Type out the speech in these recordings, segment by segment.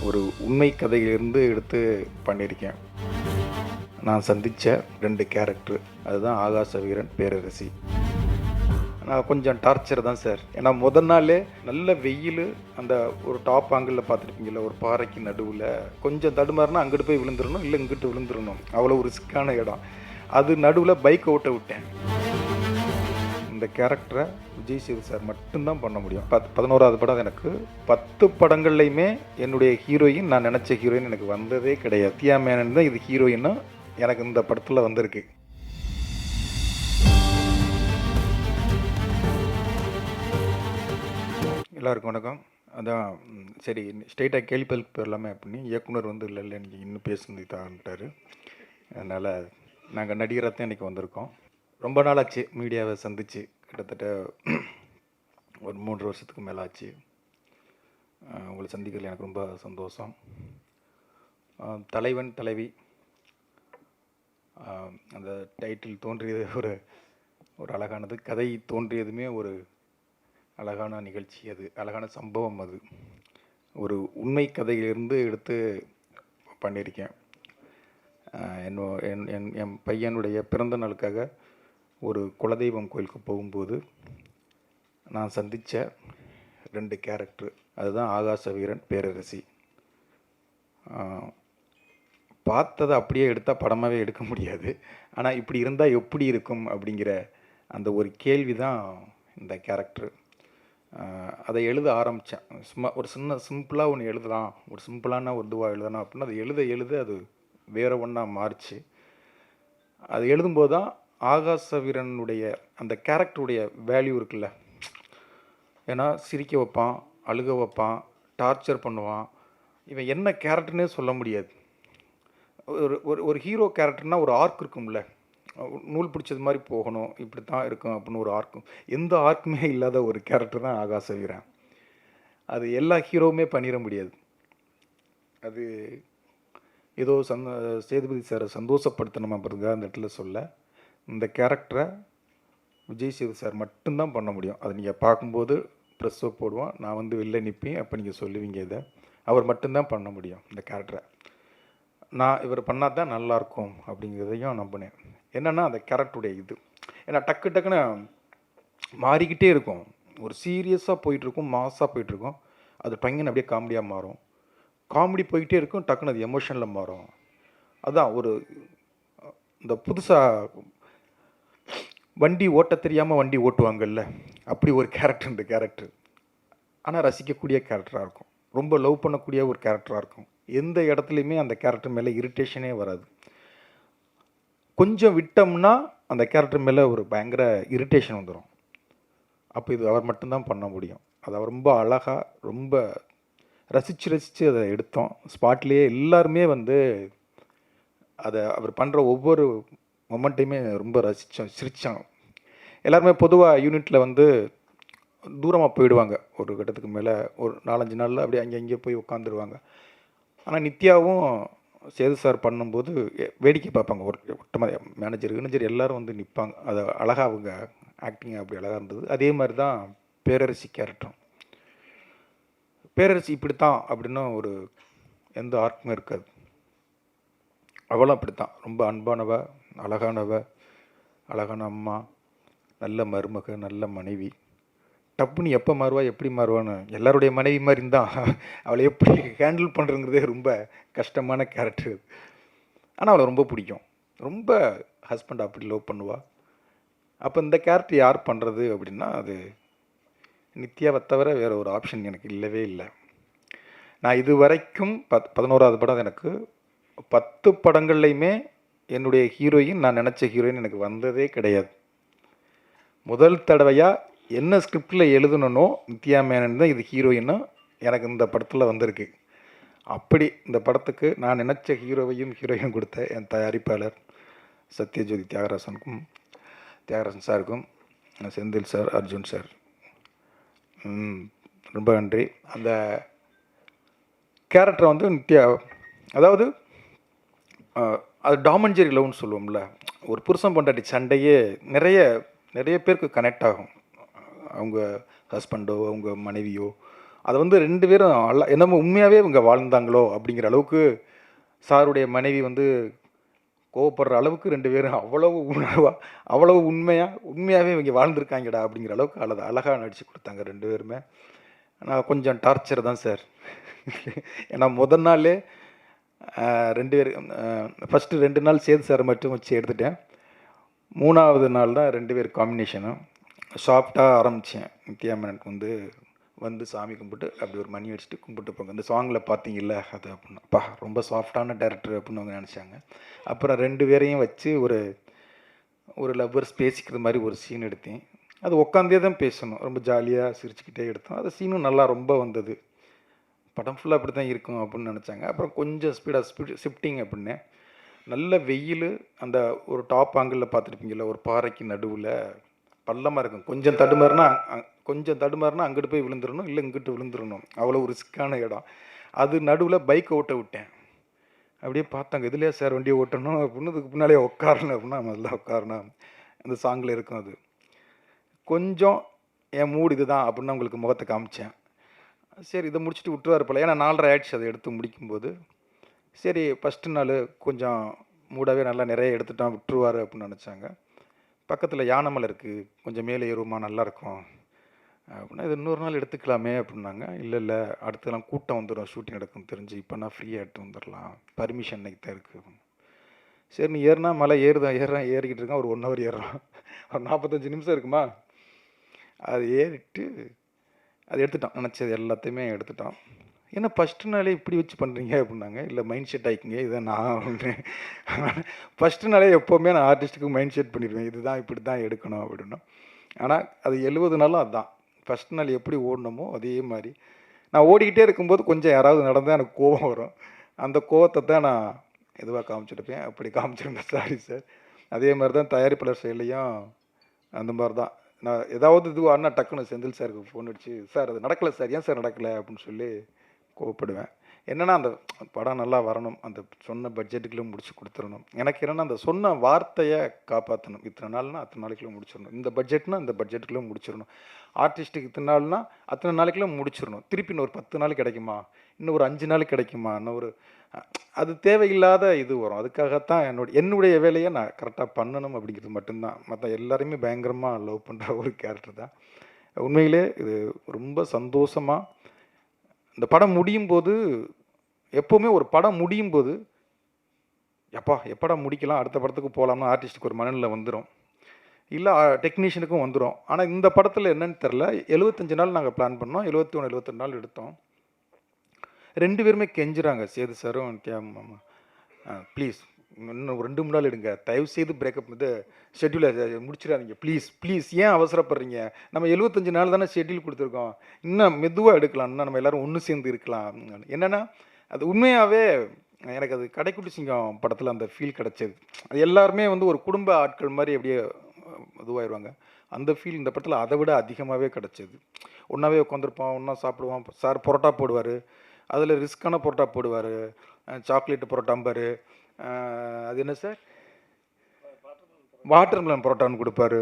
ஒரு உண்மை கதையிலிருந்து எடுத்து பண்ணியிருக்கேன். நான் சந்தித்த 2 கேரக்டர். அதுதான் ஆகாச வீரன், பேரரசி. நான் கொஞ்சம் டார்ச்சர் தான் சார். ஏன்னா முதல் நாளே நல்ல வெயிலு. அந்த ஒரு டாப் ஆங்கிளில் பார்த்துருப்பீங்கள்ல, ஒரு பாறைக்கு நடுவில் கொஞ்சம் தடுமாறுனா அங்கிட்டு போய் விழுந்துரணும், இல்லை இங்கிட்டு விழுந்துரணும். அவ்வளோ ரிஸ்க்கான இடம். அது நடுவில் பைக் ஓட்ட விட்டேன். இந்த கேரக்டரை விஜய் சேது சார் மட்டும்தான் பண்ண முடியும். 11வது படம் எனக்கு. 10 படங்கள்லையுமே என்னுடைய ஹீரோயின் நான் நினச்ச ஹீரோயின் எனக்கு வந்ததே கிடையாது. தியா மேனன் தான் இது ஹீரோயின்னா எனக்கு இந்த படத்தில் வந்திருக்கு. எல்லாருக்கும் வணக்கம். அதான் சரி, ஸ்ட்ரெயிட்டாக கேள்வி பதில் போயிடலாமே அப்படின்னு இயக்குனர் வந்து இல்லை நீங்கள் இன்னும் பேசுனதுட்டாரு. அதனால் நாங்கள் நடிகராக தான் இன்றைக்கி வந்திருக்கோம். ரொம்ப நாள் ஆச்சு மீடியாவை சந்தித்து, கிட்டத்தட்ட ஒரு 3 வருஷத்துக்கு மேலே ஆச்சு. உங்களை சந்திக்கிறதுல எனக்கு ரொம்ப சந்தோஷம். தலைவன் தலைவி அந்த டைட்டில் தோன்றியது ஒரு அழகானது. கதை தோன்றியதுமே ஒரு அழகான நிகழ்ச்சி. அது அழகான சம்பவம். அது ஒரு உண்மை கதையிலிருந்து எடுத்து பண்ணியிருக்கேன். என் பையனுடைய பிறந்த நாளுக்காக ஒரு குலதெய்வம் கோயிலுக்கு போகும்போது நான் சந்தித்த 2 கேரக்டர். அதுதான் ஆகாச வீரன், பேரரசி. பார்த்ததை அப்படியே எடுத்தால் படமாகவே எடுக்க முடியாது. ஆனால் இப்படி இருந்தால் எப்படி இருக்கும் அப்படிங்கிற அந்த ஒரு கேள்வி தான் இந்த கேரக்டர். அதை எழுத ஆரம்பித்தேன். சும்மா ஒரு சிம்பிளாக ஒன்று எழுதலாம், ஒரு சிம்பிளான ஒரு இதுவாக எழுதலாம் அப்படின்னு அது எழுத அது வேறு ஒன்றா மாறிச்சு. அது எழுதும்போது தான் ஆகாச வீரனுடைய அந்த கேரக்டருடைய வேல்யூ இருக்குல்ல. ஏன்னா சிரிக்க வைப்பான், அழுக வைப்பான், டார்ச்சர் பண்ணுவான். இவன் என்ன கேரக்டர்னே சொல்ல முடியாது. ஒரு ஹீரோ கேரக்டர்னால் ஒரு ஆர்க் இருக்கும்ல, நூல் பிடிச்சது மாதிரி போகணும், இப்படி தான் இருக்கும் அப்படின்னு ஒரு ஆர்க்கும். எந்த ஆர்க்குமே இல்லாத ஒரு கேரக்டர் தான் ஆகாச வீரன். அது எல்லா ஹீரோவுமே பண்ணிட முடியாது. அது ஏதோ சேதுபதி சாரை சந்தோஷப்படுத்தணுமா பாருங்க அந்த இடத்துல சொல்ல. இந்த கேரக்டரை விஜய் சேது சார் மட்டும்தான் பண்ண முடியும். அதை நீங்கள் பார்க்கும்போது ப்ரெஸ்ஸோ போடுவோம், நான் வந்து வெளில நிற்பேன், அப்போ நீங்கள் சொல்லுவீங்க. இதை அவர் மட்டும்தான் பண்ண முடியும். இந்த கேரக்டரை நான் இவர் பண்ணால் தான் நல்லாயிருக்கும் அப்படிங்கிறதையும் நம்பினேன். என்னென்னா அந்த கேரக்டருடைய இது, ஏன்னா டக்குன்னு மாறிக்கிட்டே இருக்கும். ஒரு சீரியஸாக போயிட்டுருக்கும், மாஸாக போயிட்டுருக்கும், அது டங்குன்னு அப்படியே காமெடியாக மாறும். காமெடி போய்கிட்டே இருக்கும், டக்குன்னு அது எமோஷனில் மாறும். அதுதான் ஒரு இந்த புதுசாக வண்டி ஓட்ட தெரியாமல் வண்டி ஓட்டுவாங்கல்ல, அப்படி ஒரு கேரக்டர் இந்த கேரக்டர். ஆனால் ரசிக்கக்கூடிய கேரக்டராக இருக்கும், ரொம்ப லவ் பண்ணக்கூடிய ஒரு கேரக்டராக இருக்கும். எந்த இடத்துலையுமே அந்த கேரக்டர் மேலே இரிட்டேஷனே வராது. கொஞ்சம் விட்டோம்னா அந்த கேரக்டர் மேலே ஒரு பயங்கர இரிட்டேஷன் வந்துடும். அப்போ இது அவர் மட்டும்தான் பண்ண முடியும். அதை அவர் ரொம்ப அழகாக, ரொம்ப ரசித்து அதை எடுத்தோம். ஸ்பாட்லேயே எல்லாருமே வந்து அதை அவர் பண்ணுற ஒவ்வொரு மொமெண்ட்டையுமே ரொம்ப ரசித்தோம், சிரித்தோம். எல்லாருமே பொதுவாக யூனிட்டில் வந்து தூரமாக போயிடுவாங்க. ஒரு கட்டத்துக்கு மேலே ஒரு 4-5 நாளில் அப்படியே அங்கே போய் உட்காந்துருவாங்க. ஆனால் நித்யாவும் சேது சார் பண்ணும்போது வேடிக்கை பார்ப்பாங்க. ஒட்டமாக மேனேஜர் எல்லோரும் வந்து நிற்பாங்க. அதை அழகாக அவங்க ஆக்டிங் அப்படி அழகாக இருந்தது. அதே மாதிரி தான் பேரரசி கேரக்டரும். பேரரசி இப்படித்தான் அப்படின்னு ஒரு எந்த ஆர்க்குமே இருக்காது. அவளும் அப்படித்தான், ரொம்ப அன்பானவ, அழகானவ, அழகான அம்மா, நல்ல மருமக, நல்ல மனைவி. டப்புன்னு எப்போ மாறுவா, எப்படி மாறுவான்னு எல்லாருடைய மனைவி மாதிரி தான் அவளை எப்படி ஹேண்டில் பண்ணுறங்கிறதே ரொம்ப கஷ்டமான கேரக்டர். ஆனால் அவளை ரொம்ப பிடிக்கும். ரொம்ப ஹஸ்பண்ட் அப்படி லவ் பண்ணுவாள். அப்போ இந்த கேரக்டர் யார் பண்ணுறது அப்படின்னா அது நித்யாவை தவிர வேறு ஒரு ஆப்ஷன் எனக்கு இல்லவே இல்லை. நான் இது வரைக்கும் 11வது படம் எனக்கு. 10 படங்கள்லையுமே என்னுடைய ஹீரோயின் நான் நினச்ச ஹீரோயின் எனக்கு வந்ததே கிடையாது. முதல் தடவையாக என்ன ஸ்கிரிப்டில் எழுதணுன்னோ நித்யா மேனன் தான் இது ஹீரோயின்னா எனக்கு இந்த படத்தில் வந்திருக்கு. அப்படி இந்த படத்துக்கு நான் நினச்ச ஹீரோயின் கொடுத்த என் தயாரிப்பாளர் சத்யஜோதி தியாகராசன் சாருக்கும், செந்தில் சார், அர்ஜுன் சார், ரொம்ப நன்றி. அந்த கேரக்டரை வந்து நித்யா, அதாவது அது டாமஞ்சரி லவ்னு சொல்லுவோம்ல, ஒரு புருஷன் பொண்டாட்டி சண்டையே நிறைய பேருக்கு கனெக்ட் ஆகும். அவங்க ஹஸ்பண்டோ, அவங்க மனைவியோ, அதை வந்து 2 பேரும் என்னமோ உண்மையாகவே இவங்க வாழ்ந்தாங்களோ அப்படிங்கிற அளவுக்கு சாருடைய மனைவி வந்து கோவப்படுற அளவுக்கு 2 பேரும் அவ்வளவு உணர்வா, அவ்வளவு உண்மையாகவே இவங்க வாழ்ந்திருக்காங்கடா அப்படிங்கிற அளவுக்கு அழகாக நடிச்சு கொடுத்தாங்க 2 பேருமே. நான் கொஞ்சம் டார்ச்சர் தான் சார். ஏன்னா முதல் நாளே 2 பேர் ஃபஸ்ட்டு 2 நாள் சேது சார் மட்டும் வச்சு எடுத்துட்டேன். 3ஆவது நாள் தான் 2 பேர் காம்பினேஷனும். சாஃப்டாக ஆரம்பித்தேன். நித்யா மேனனுக்கு வந்து சாமி கும்பிட்டு அப்படி ஒரு மணி அடிச்சுட்டு கும்பிட்டு போங்க. இந்த சாங்கில் பார்த்தீங்கல்ல அது அப்படின்னு. அப்பா ரொம்ப சாஃப்டான டேரக்டர் அப்படின்னு அவங்க நினச்சாங்க. அப்புறம் 2 பேரையும் வச்சு ஒரு லவ்வர்ஸ் பேசிக்கிற மாதிரி ஒரு சீன் எடுத்தேன். அது உட்காந்தே தான் பேசணும். ரொம்ப ஜாலியாக சிரிச்சுக்கிட்டே எடுத்தோம். அது சீனும் நல்லா ரொம்ப வந்தது. படம் ஃபுல்லாக அப்படி தான் இருக்கும் அப்படின்னு நினச்சாங்க. அப்புறம் கொஞ்சம் ஸ்பீட் ஷிஃப்டிங் அப்படின்னேன். நல்ல வெயில், அந்த ஒரு டாப் ஆங்கிளில் பார்த்துருப்பீங்கள்ல, ஒரு பாறைக்கு நடுவில் பள்ளமாக இருக்கும். கொஞ்சம் தடுமாறுனா அங்கிட்டு போய் விழுந்துடணும், இல்லை இங்கிட்டு விழுந்துடணும். அவ்வளோ ஒரு ரிஸ்க்கான இடம். அது நடுவில் பைக்கை ஓட்ட விட்டேன். அப்படியே பார்த்தாங்க, இதுலையா சார் வண்டியை ஓட்டணும் அப்படின்னு. இதுக்கு பின்னாலே உட்காரணும் அப்படின்னா முதல்ல உட்காரணும். அந்த சாங்கில் இருக்கும். அது கொஞ்சம் என் மூடு இதுதான் அப்படின்னு உங்களுக்கு முகத்தை காமிச்சேன். சரி இதை முடிச்சுட்டு விட்டுருவார் போல, ஏன்னா 4:30 ஆயிடுச்சு அதை எடுத்து முடிக்கும்போது. சரி ஃபஸ்ட்டு நாள் கொஞ்சம் மூடாகவே நல்லா நிறைய எடுத்துட்டோம், விட்டுருவார் அப்படின்னு நினச்சாங்க. பக்கத்தில் யானைமலை இருக்குது, கொஞ்சம் மேலே ஏறுமா நல்லாயிருக்கும் அப்படின்னா, இது இன்னொரு நாள் எடுத்துக்கலாமே அப்படின்னாங்க. இல்லை அடுத்தலாம் கூட்டம் வந்துடும், ஷூட்டிங் நடக்கும் தெரிஞ்சு, இப்போ நான் ஃப்ரீயாக எடுத்து வந்துடலாம், பர்மிஷன் இன்னைக்கு தான் இருக்குது. சரி நீ ஏறுனா மலை ஏறிக்கிட்டு இருக்கான். ஒரு 1 ஹவர் ஏறுறான். ஒரு 45 நிமிஷம் இருக்குமா, அது ஏறிட்டு அது எடுத்துட்டோம். நினச்சது எல்லாத்தையுமே எடுத்துட்டோம். ஏன்னா ஃபஸ்ட்டு நாளே இப்படி வச்சு பண்ணுறீங்க அப்படின்னாங்க. இல்லை மைண்ட் செட் ஆகிக்கிங்க, இதை நான் ஒன்று ஃபஸ்ட்டு நாளே எப்போவுமே நான் ஆர்டிஸ்ட்டுக்கு மைண்ட் செட் பண்ணிடுவேன், இதுதான் இப்படி தான் எடுக்கணும் அப்படின்னா. ஆனால் அது 70 நாளும் அதுதான். ஃபஸ்ட் நாள் எப்படி ஓடணுமோ அதே மாதிரி நான் ஓடிக்கிட்டே இருக்கும்போது கொஞ்சம் யாராவது நடந்தால் எனக்கு கோபம் வரும். அந்த கோவத்தை தான் நான் இதுவாக காமிச்சிருப்பேன். அப்படி காமிச்சிருந்தேன், சாரி சார். அதே மாதிரி தான் தயாரிப்பாளர் சைட்லேயும் அந்த மாதிரி தான். நான் ஏதாவது இதுவானா டக்குன்னு செந்தில் சாருக்கு ஃபோன் அடிச்சு, சார் அது நடக்கலை சார், ஏன் சார் நடக்கலை அப்படின்னு சொல்லி கோவப்படுவேன். என்னென்னா அந்த படம் நல்லா வரணும், அந்த சொன்ன பட்ஜெட்டுக்குள்ளே முடிச்சு கொடுத்துடணும். எனக்கு என்னென்னா அந்த சொன்ன வார்த்தையை காப்பாற்றணும். இத்தனை நாள்னா அத்தனை நாளைக்குள்ளே முடிச்சிடணும், இந்த பட்ஜெட்னா இந்த பட்ஜெட்டுக்குள்ளே முடிச்சிடணும், ஆர்டிஸ்ட்டுக்கு இத்தனை நாள்னா அத்தனை நாளைக்குள்ளே முடிச்சிடணும். திருப்பி இன்னொரு 10 நாள் கிடைக்குமா, இன்னும் ஒரு 5 நாள் கிடைக்குமா, இன்னொரு அது தேவையில்லாத இது வரும். அதுக்காகத்தான் என்னுடைய வேலையை நான் கரெக்டாக பண்ணணும் அப்படிங்கிறது மட்டும்தான். மற்ற எல்லாரையுமே பயங்கரமாக லவ் பண்ணுற ஒரு கேரக்டர் தான். உண்மையிலே இது ரொம்ப சந்தோஷமாக இந்த படம் முடியும் போது, எப்போவுமே ஒரு படம் முடியும் போது எப்படா முடிக்கலாம், அடுத்த படத்துக்கு போகலாம்னு ஆர்டிஸ்ட்டுக்கு ஒரு மனநிலை வந்துடும், இல்லை டெக்னீஷியனுக்கும் வந்துடும். ஆனால் இந்த படத்தில் என்னன்னு தெரில, 75 நாள் நாங்கள் பிளான் பண்ணோம், 71 72 நாள் எடுத்தோம். 2 பேருமே கெஞ்சுறாங்க, சேது சாரும் மாமா, ப்ளீஸ் இன்னும் 2 நாள் எடுங்க, தயவு செய்து பிரேக்கப் இது ஷெட்யூலை முடிச்சிடாதீங்க ப்ளீஸ், ஏன் அவசரப்படுறீங்க, நம்ம 75 நாள் தானே ஷெட்யூல் கொடுத்துருக்கோம், இன்னும் மெதுவாக எடுக்கலாம், இன்னும் நம்ம எல்லோரும் ஒன்று சேர்ந்து இருக்கலாம். என்னென்னா அது உண்மையாகவே எனக்கு அது கடைக்குட்டி சிங்கம் படத்தில் அந்த ஃபீல் கிடச்சது. அது எல்லாருமே ஒரு குடும்ப ஆட்கள் மாதிரி அப்படியே இதுவாகிடுவாங்க. அந்த ஃபீல் இந்த படத்தில் அதை விட அதிகமாகவே கிடச்சிது. ஒன்றாவே உட்காந்துருப்போம், ஒன்றா சாப்பிடுவோம். சார் பரோட்டா போடுவார், அதில் ரிஸ்க்கான பரோட்டா போடுவார், சாக்லேட்டு பரோட்டாம்பார், அது என்ன சார், வாட்டர்மெலன் பரோட்டான்னு கொடுப்பாரு.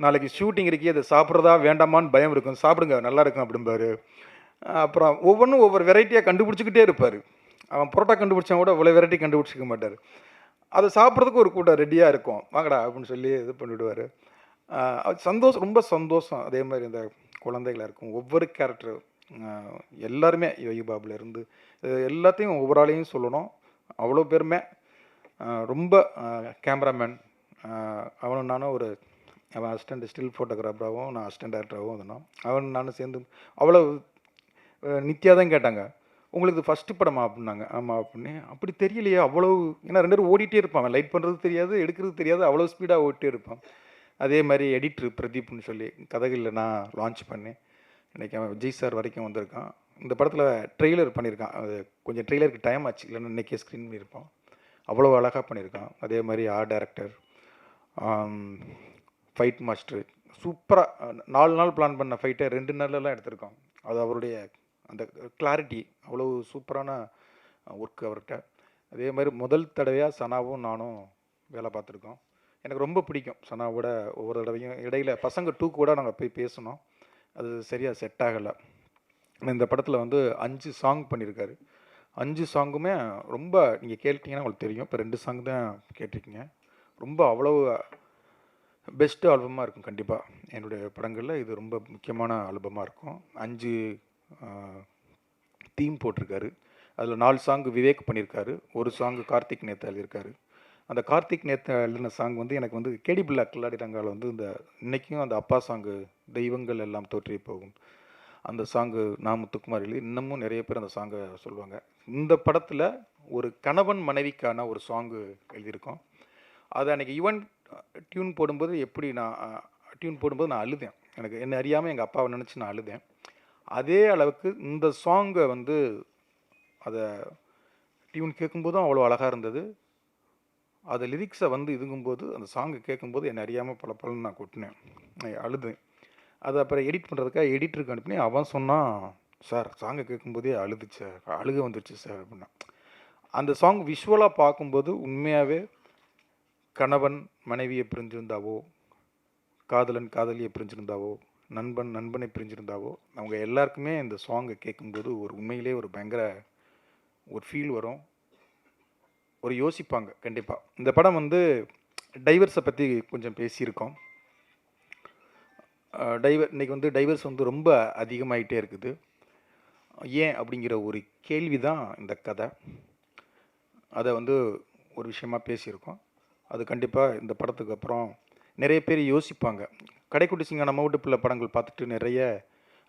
நாளைக்கு ஷூட்டிங் இருக்கே, அதை சாப்பிட்றதா வேண்டாமான்னு பயம் இருக்கும், சாப்பிடுங்க நல்லா இருக்கும் அப்படிம்பாரு. அப்புறம் ஒவ்வொன்றும் ஒவ்வொரு வெரைட்டியாக கண்டுபிடிச்சிக்கிட்டே இருப்பார். அவன் பரோட்டா கண்டுபிடிச்சா கூட இவ்வளோ வெரைட்டி கண்டுபிடிச்சிக்க மாட்டார். அதை சாப்பிட்றதுக்கு ஒரு கூட்டம் ரெடியாக இருக்கும், வாங்கடா அப்படின்னு சொல்லி இது பண்ணிவிடுவார். சந்தோஷம், ரொம்ப சந்தோஷம். அதே மாதிரி இந்த குழந்தைகளாக இருக்கும், ஒவ்வொரு கேரக்டர் எல்லாருமே யோகி பாபுலேருந்து எல்லாத்தையும் ஒவ்வொரு ஆளையும் சொல்லணும். அவ்வளோ பேருமே ரொம்ப கேமராமேன், அவனும் நானும் அவன் அசிஸ்டண்ட் ஸ்டில் ஃபோட்டோகிராஃபராகவும் நான் அசிஸ்டன்ட் டேரக்டராகவும் இருந்தோம். நானும் சேர்ந்து அவ்வளோ. நித்யா தான் கேட்டாங்க, உங்களுக்கு ஃபஸ்ட்டு படமா அப்படின்னாங்க. ஆமாம் அப்படின்னு. அப்படி தெரியலையே அவ்வளோ, ஏன்னா 2 பேரும் ஓடிட்டே இருப்பான், லைட் பண்ணுறது தெரியாது, எடுக்கிறது தெரியாது, அவ்வளோ ஸ்பீடாக ஓடிட்டே இருப்பான். அதே மாதிரி எடிட்ரு பிரதீப்னு சொல்லி கதைகளில் நான் லான்ச் பண்ணேன். இன்றைக்கி அவன் விஜய் சார் வரைக்கும் வந்திருக்கான். இந்த படத்தில் ட்ரெய்லர் பண்ணியிருக்கான், அது கொஞ்சம் ட்ரெய்லருக்கு டைம் ஆச்சு, இல்லைன்னா இன்றைக்கே ஸ்க்ரீன் பண்ணியிருப்பான். அவ்வளோ அழகாக பண்ணியிருக்கான். அதே மாதிரி ஆர்ட் டைரக்டர், ஃபைட் மாஸ்டர் சூப்பராக 4 நாள் பிளான் பண்ண ஃபைட்டை 2 நாள்லாம் எடுத்திருக்கோம். அது அவருடைய அந்த கிளாரிட்டி, அவ்வளோ சூப்பரான ஒர்க் அவர்கிட்ட. அதே மாதிரி முதல் தடவையாக சனாவும் நானும் வேலை பார்த்துருக்கோம். எனக்கு ரொம்ப பிடிக்கும் சனாவோட. ஒவ்வொரு தடவையும் இடையில் பசங்க 2 கூட நாங்கள் போய் பேசணும், அது சரியாக செட் ஆகலை. இந்த படத்தில் வந்து 5 சாங் பண்ணியிருக்காரு. 5 சாங்குமே ரொம்ப நீங்கள் கேட்டீங்கன்னா உங்களுக்கு தெரியும். இப்போ 2 சாங் தான் கேட்டிருக்கீங்க. ரொம்ப அவ்வளோ பெஸ்ட் ஆல்பமாக இருக்கும் கண்டிப்பாக. என்னுடைய படங்களில் இது ரொம்ப முக்கியமான ஆல்பமாக இருக்கும். 5 தீம் போட்டிருக்காரு. அதில் 4 சாங் விவேக் பண்ணியிருக்காரு. ஒரு சாங் கார்த்திக் நேத்தா எழுதியிருக்காரு. அந்த கார்த்திக் நேத்தா எழுதின சாங் வந்து எனக்கு வந்து கேடி பில்லா கில்லாடி ரங்காவில் வந்து இந்த இன்றைக்கும் அந்த அப்பா சாங்கு தெய்வங்கள் எல்லாம் தோற்றே போகும். அந்த சாங்கு நான் முத்துக்குமார் எழுதி இன்னமும் நிறைய பேர் அந்த சாங்கை சொல்லுவாங்க. இந்த படத்தில் ஒரு கணவன் மனைவிக்கான ஒரு சாங்கு எழுதியிருக்கோம். அது அன்றைக்கி ஈவன் டியூன் போடும்போது எப்படி நான் டியூன் போடும்போது நான் அழுதேன். எனக்கு என்னை அறியாமல் எங்கள் அப்பாவை நினச்சி நான் அழுதேன். அதே அளவுக்கு இந்த சாங்கை வந்து அதை டியூன் கேட்கும்போதும் அவ்வளோ அழகாக இருந்தது. அது லிரிக்ஸை வந்து இதுங்கும்போது அந்த சாங்கை கேட்கும்போது என்னை அறியாமல் பல பலன்னு நான் கொட்டினேன், அழுதேன். அதை அப்புறம் எடிட் பண்ணுறதுக்காக எடிட்டருக்கு அனுப்பினேன். அவன் சொன்னான், சார் சாங்கை கேட்கும்போதே அழுதுச்சு சார், அழுக வந்துடுச்சு சார் அப்படின்னா. அந்த சாங் விஷுவலாக பார்க்கும்போது உண்மையாகவே கணவன் மனைவியை பிரிஞ்சிருந்தாவோ, காதலன் காதலியை பிரிஞ்சிருந்தாவோ, நண்பன் நண்பனை பிரிஞ்சிருந்தாவோ, அவங்க எல்லாருக்குமே இந்த சாங்கை கேட்கும்போது ஒரு உண்மையிலே ஒரு பயங்கர ஒரு ஃபீல் வரும். ஒரு யோசிப்பாங்க கண்டிப்பாக. இந்த படம் வந்து டைவர்ஸை பற்றி கொஞ்சம் பேசியிருக்கோம். இன்றைக்கி வந்து டைவர்ஸ் வந்து ரொம்ப அதிகமாகிட்டே இருக்குது. ஏன் அப்படிங்கிற ஒரு கேள்வி தான் இந்த கதை. அதை வந்து ஒரு விஷயமாக பேசியிருக்கோம். அது கண்டிப்பாக இந்த படத்துக்கு அப்புறம் நிறைய பேர் யோசிப்பாங்க. கடைக்குட்டி சிங்கம் நம்ம வீட்டு பிள்ளை படங்கள் பார்த்துட்டு நிறைய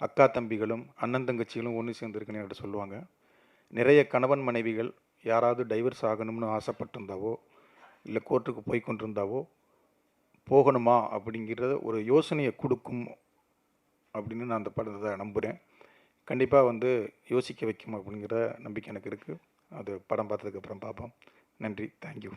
அக்கா தம்பிகளும் அண்ணன் தங்கச்சிகளும் ஒன்று சேர்ந்துருக்குன்னு என்கிட்ட சொல்லுவாங்க. நிறைய கணவன் மனைவிகள் யாராவது டைவர்ஸ் ஆகணும்னு ஆசைப்பட்டிருந்தாவோ, இல்லை கோர்ட்டுக்கு போய் கொண்டிருந்தாவோ, போகணுமா அப்படிங்கிறத ஒரு யோசனையை கொடுக்கும் அப்படின்னு நான் அந்த படத்தை நம்புகிறேன். கண்டிப்பாக வந்து யோசிக்க வைக்கும் அப்படிங்கிற நம்பிக்கை எனக்கு இருக்குது. அது படம் பார்த்ததுக்கப்புறம் பார்ப்போம். நன்றி. தேங்க்யூ.